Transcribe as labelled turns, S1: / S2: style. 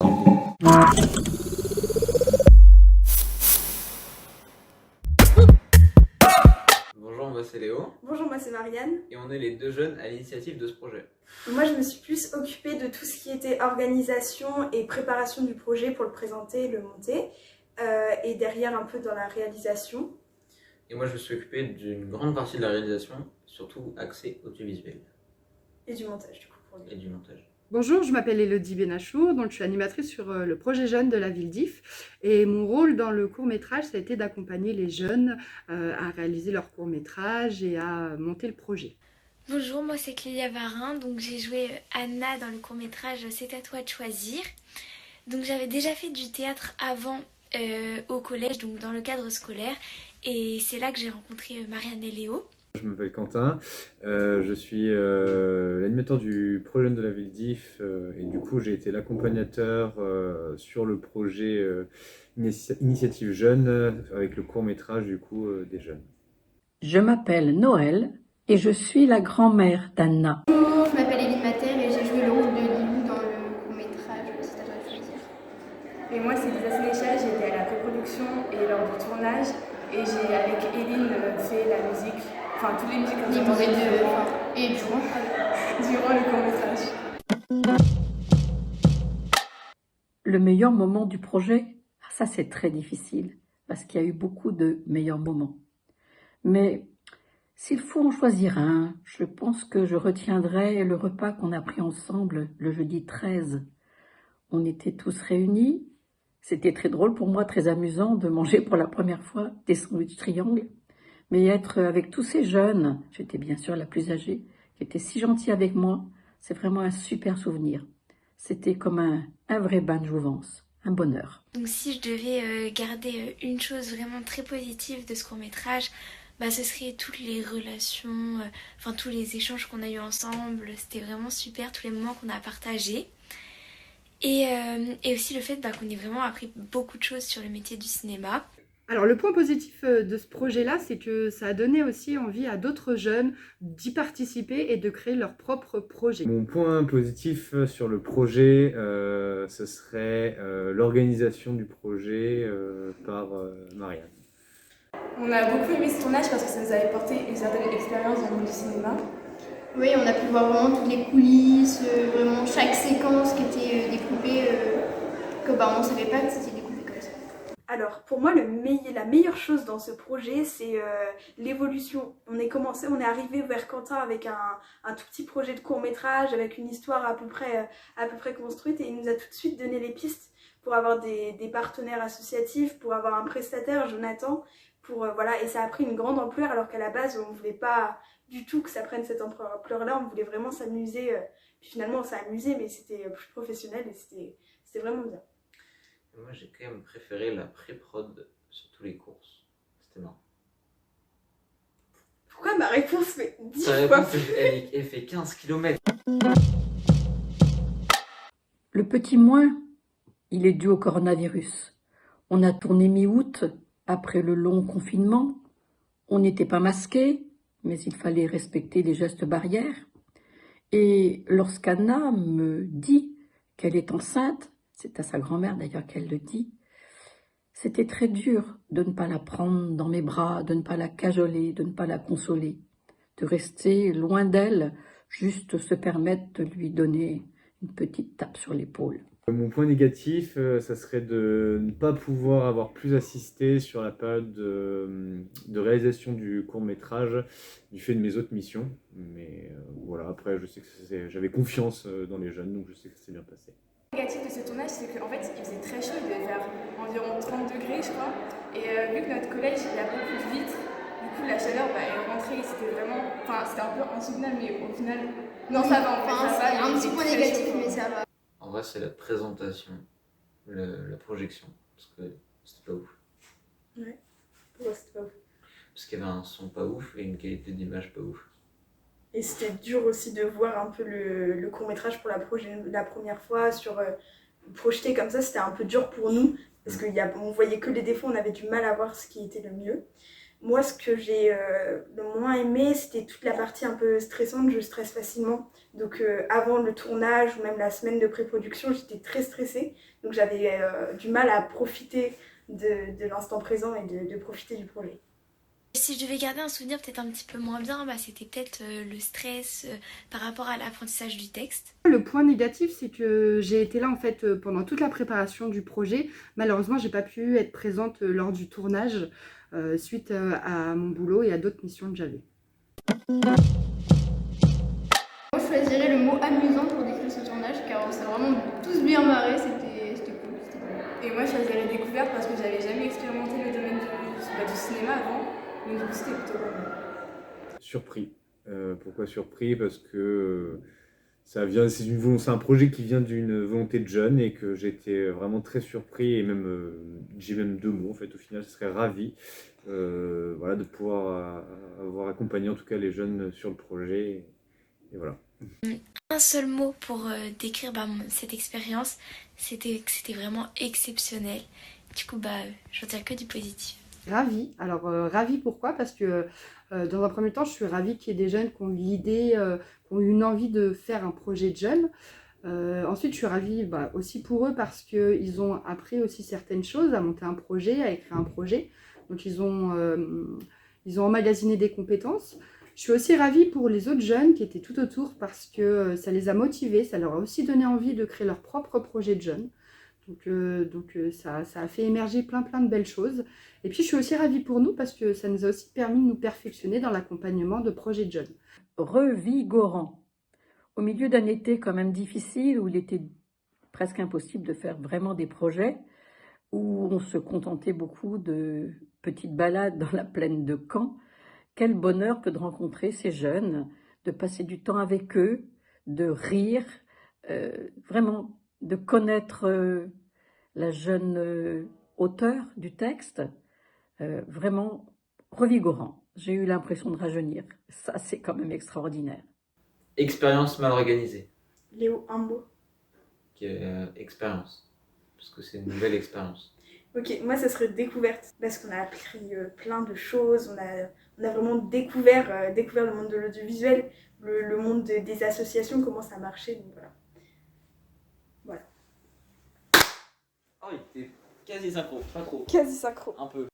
S1: Bonjour, moi c'est Léo.
S2: Bonjour, moi c'est Marianne.
S1: Et on est les deux jeunes à l'initiative de ce projet.
S2: Moi je me suis plus occupée de tout ce qui était organisation et préparation du projet pour le présenter, le monter, et derrière un peu dans la réalisation.
S1: Et moi je me suis occupé d'une grande partie de la réalisation, surtout axée audiovisuel.
S2: Et du montage du coup pour lui.
S1: Et du montage.
S3: Bonjour, je m'appelle Elodie Benachour, donc je suis animatrice sur le projet Jeunes de la ville d'If. Et mon rôle dans le court-métrage, ça a été d'accompagner les jeunes à réaliser leur court-métrage et à monter le projet.
S4: Bonjour, moi c'est Clélia Varin, donc j'ai joué Anna dans le court-métrage C'est à toi de choisir. Donc j'avais déjà fait du théâtre avant au collège, donc dans le cadre scolaire, et c'est là que j'ai rencontré Marianne et Léo.
S5: Je m'appelle Quentin, je suis l'animateur du projet de la ville d'If et du coup j'ai été l'accompagnateur sur le projet Initiative Jeunes avec le court-métrage du coup des jeunes.
S6: Je m'appelle Noël et je suis la grand-mère d'Anna.
S7: Bonjour, je m'appelle Eline Mater et j'ai joué le rôle de Lilou dans le court-métrage C'est à toi de choisir.
S2: Et moi c'est Lisa Sénéchal, j'ai été à la pré-production et lors du tournage, et j'ai avec Eline fait la musique, enfin toutes les musiques que vous entendez
S7: Et
S2: durant le court-métrage.
S6: Le meilleur moment du projet, ça c'est très difficile parce qu'il y a eu beaucoup de meilleurs moments. Mais s'il faut en choisir un, je pense que je retiendrai le repas qu'on a pris ensemble le jeudi 13. On était tous réunis. C'était très drôle pour moi, très amusant de manger pour la première fois des sandwichs triangles. Mais être avec tous ces jeunes, j'étais bien sûr la plus âgée, qui étaient si gentils avec moi, c'est vraiment un super souvenir. C'était comme un vrai bain de jouvence, un bonheur.
S4: Donc si je devais garder une chose vraiment très positive de ce court-métrage, ce serait toutes les relations, tous les échanges qu'on a eu ensemble. C'était vraiment super, tous les moments qu'on a partagés. Et aussi le fait qu'on ait vraiment appris beaucoup de choses sur le métier du cinéma.
S3: Alors le point positif de ce projet-là, c'est que ça a donné aussi envie à d'autres jeunes d'y participer et de créer leur propre projet.
S5: Mon point positif sur le projet, ce serait l'organisation du projet par Marianne.
S2: On a beaucoup aimé ce tournage parce que ça nous avait porté une certaine expérience dans le monde du cinéma.
S7: Oui, on a pu voir vraiment toutes les coulisses, vraiment chaque séquence qui était découpée, que on ne savait pas que c'était découpé comme ça.
S2: Alors pour moi la meilleure chose dans ce projet c'est l'évolution. On est arrivé vers Quentin avec un tout petit projet de court-métrage avec une histoire à peu près construite, et il nous a tout de suite donné les pistes pour avoir des partenaires associatifs, pour avoir un prestataire, Jonathan, et ça a pris une grande ampleur alors qu'à la base on ne voulait pas du tout que ça prenne cette ampleur-là, on voulait vraiment s'amuser, puis finalement on s'est amusé mais c'était plus professionnel et c'était vraiment bien.
S1: Moi j'ai quand même préféré la pré-prod sur tous les courses, c'était marrant.
S2: Pourquoi ma réponse fait 10
S1: Ta
S2: fois
S1: réponse, elle fait 15 km.
S6: Le petit moins, il est dû au coronavirus. On a tourné mi-août, après le long confinement. On n'était pas masqués, mais il fallait respecter les gestes barrières. Et lorsqu'Anna me dit qu'elle est enceinte, c'est à sa grand-mère d'ailleurs qu'elle le dit, c'était très dur de ne pas la prendre dans mes bras, de ne pas la cajoler, de ne pas la consoler, de rester loin d'elle, juste se permettre de lui donner une petite tape sur l'épaule.
S5: Mon point négatif, ça serait de ne pas pouvoir avoir plus assisté sur la période de réalisation du court-métrage du fait de mes autres missions. Mais voilà, après je sais que j'avais confiance dans les jeunes, donc je sais que ça s'est bien passé.
S2: Le négatif de ce tournage, c'est qu'en fait il faisait très chaud, il devait faire environ 30 degrés je crois, et vu que notre collège il y a beaucoup de vitres, du coup la chaleur est rentrée, c'était un peu insoutenable, mais au final, non ça va en fait, ça va.
S7: C'est un petit point négatif, mais ça va.
S1: En vrai c'est la présentation, la projection, parce que c'était pas ouf.
S2: Ouais, pourquoi c'était pas ouf?
S1: Parce qu'il y avait un son pas ouf et une qualité d'image pas ouf.
S2: Et c'était dur aussi de voir un peu le court-métrage pour la première fois, projeté comme ça, c'était un peu dur pour nous, parce qu'on voyait que les défauts, on avait du mal à voir ce qui était le mieux. Moi, ce que j'ai le moins aimé, c'était toute la partie un peu stressante. Je stresse facilement. Donc avant le tournage ou même la semaine de pré-production, j'étais très stressée. Donc j'avais du mal à profiter de l'instant présent et de profiter du projet.
S4: Si je devais garder un souvenir peut-être un petit peu moins bien, c'était peut-être le stress par rapport à l'apprentissage du texte.
S3: Le point négatif, c'est que j'ai été là en fait pendant toute la préparation du projet. Malheureusement, j'ai pas pu être présente lors du tournage suite à mon boulot et à d'autres missions que j'avais.
S7: Moi, je choisirais le mot amusant pour décrire ce tournage car on s'est vraiment tous bien marrés, c'était cool.
S8: Et moi, je choisirais découverte parce que j'avais jamais expérimenté le domaine du cinéma avant. Donc, du coup, c'était plutôt pas mal.
S5: Surpris. Pourquoi surpris? Parce que c'est un projet qui vient d'une volonté de jeune et que j'étais vraiment très surpris et même j'ai même 2 mots en fait. Au final, je serais ravi de pouvoir avoir accompagné en tout cas les jeunes sur le projet et voilà.
S4: Un seul mot pour décrire cette expérience, c'était que c'était vraiment exceptionnel. Du coup, j'en tire que du positif.
S3: Ravie. Alors, ravie pourquoi? Parce que dans un premier temps, je suis ravie qu'il y ait des jeunes qui ont eu l'idée, qui ont eu une envie de faire un projet de jeunes. Ensuite, je suis ravie aussi pour eux parce qu'ils ont appris aussi certaines choses, à monter un projet, à écrire un projet. Donc, ils ont emmagasiné des compétences. Je suis aussi ravie pour les autres jeunes qui étaient tout autour parce que ça les a motivés, ça leur a aussi donné envie de créer leur propre projet de jeunes. Donc ça a fait émerger plein de belles choses. Et puis je suis aussi ravie pour nous parce que ça nous a aussi permis de nous perfectionner dans l'accompagnement de projets de jeunes.
S6: Revigorant. Au milieu d'un été quand même difficile où il était presque impossible de faire vraiment des projets, où on se contentait beaucoup de petites balades dans la plaine de Caen, quel bonheur que de rencontrer ces jeunes, de passer du temps avec eux, de rire, vraiment de connaître la jeune auteure du texte, vraiment revigorant. J'ai eu l'impression de rajeunir. Ça, c'est quand même extraordinaire.
S1: Expérience mal organisée.
S2: Léo, un mot.
S1: Expérience. Parce que c'est une nouvelle expérience.
S2: Ok, moi ça serait découverte. Parce qu'on a appris plein de choses. On a vraiment découvert le monde de l'audiovisuel, le monde des associations, comment ça marchait. Donc voilà.
S1: Oh, il était quasi synchro, pas trop.
S2: Quasi synchro.
S1: Un peu.